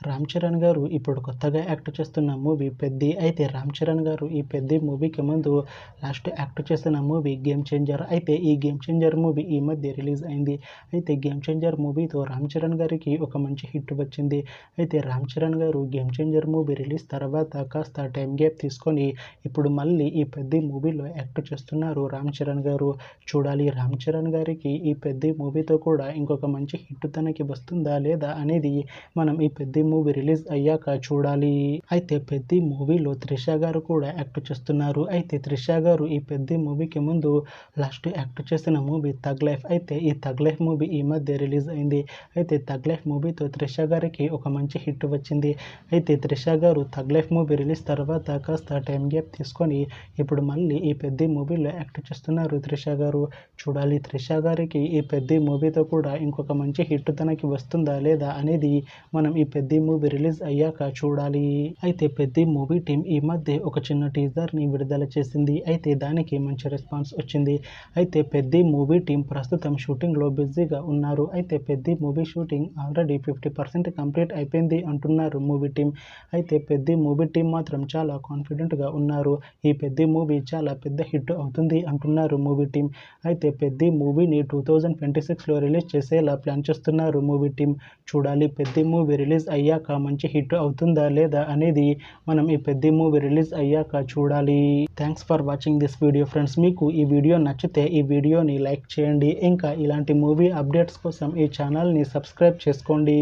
రామ్ చరణ్ గారు ఇప్పుడు కొత్తగా యాక్ట్ చేస్తున్న మూవీ పెద్ది. అయితే రామ్ చరణ్ గారు ఈ పెద్ది మూవీకి ముందు లాస్ట్ యాక్ట్ చేసిన మూవీ గేమ్ చేంజర్. అయితే ఈ గేమ్ చేంజర్ మూవీ ఈ మధ్య రిలీజ్ అయింది. అయితే గేమ్ చేంజర్ మూవీతో రామ్ చరణ్ గారికి ఒక మంచి హిట్ వచ్చింది. అయితే రామ్ చరణ్ గారు గేమ్ చేంజర్ మూవీ రిలీజ్ తర్వాత కాస్త టైం గ్యాప్ తీసుకొని ఇప్పుడు మళ్ళీ ఈ పెద్ది మూవీలో యాక్ట్ చేస్తున్నారు రామ్ చరణ్ గారు. చూడాలి రామ్ చరణ్ గారికి ఈ పెద్ది మూవీతో కూడా ఇంకొక మంచి హిట్ తనకి వస్తుందా లేదా అనేది మనం ఈ పెద్ది మూవీ రిలీజ్ అయ్యాక చూడాలి. అయితే పెద్ది మూవీలో త్రిష గారు కూడా యాక్ట్ చేస్తున్నారు. అయితే త్రిష గారు ఈ పెద్ది మూవీకి ముందు లాస్ట్ యాక్ట్ చేసిన మూవీ థగ్ లైఫ్. అయితే ఈ థగ్ లైఫ్ మూవీ ఈ మధ్య రిలీజ్ అయింది. అయితే థగ్ లైఫ్ మూవీతో త్రిష గారికి ఒక మంచి హిట్ వచ్చింది. అయితే త్రిష గారు థగ్ లైఫ్ మూవీ రిలీజ్ తర్వాత కాస్త టైం గ్యాప్ తీసుకొని ఇప్పుడు మళ్ళీ ఈ పెద్ది మూవీలో యాక్ట్ చేస్తున్నారు త్రిష గారు. చూడాలి త్రిష గారికి ఈ పెద్ది మూవీతో కూడా ఇంకొక మంచి హిట్ తనకి వస్తుందా లేదా అనేది మనం ఈ పెద్ది మూవీ రిలీజ్ అయ్యాక చూడాలి. అయితే పెద్ది మూవీ టీం ఈ మధ్య ఒక చిన్న టీజర్ని విడుదల చేసింది. అయితే దానికి మంచి రెస్పాన్స్ వచ్చింది. అయితే పెద్ది మూవీ టీం ప్రస్తుతం షూటింగ్లో బిజీగా ఉన్నారు. అయితే Peddi movie shooting already 50% complete అయిపోయింది అంటున్నారు మూవీ టీం. అయితే పెద్ది మూవీ టీం మాత్రం చాలా కాన్ఫిడెంట్గా ఉన్నారు. ఈ పెద్ది మూవీ చాలా పెద్ద హిట్ అవుతుంది అంటున్నారు మూవీ టీం. అయితే పెద్ది మూవీని 2026లో రిలీజ్ చేసేలా ప్లాన్ చేస్తున్నారు మూవీ టీం. చూడాలి పెద్ది మూవీ రిలీజ్ అయ్యాక మంచి హిట్ అవుతుందా లేదా అనేది మనం ఈ పెద్ది మూవీ రిలీజ్ అయ్యాక చూడాలి. Thanks for watching this video friends. మీకు ఈ వీడియో నచ్చితే ఈ వీడియోని లైక్ చేయండి. ఇంకా ఇలాంటి మూవీ అప్డేట్స్ కోసం ఈ ఛానల్ని సబ్స్క్రైబ్ చేసుకోండి.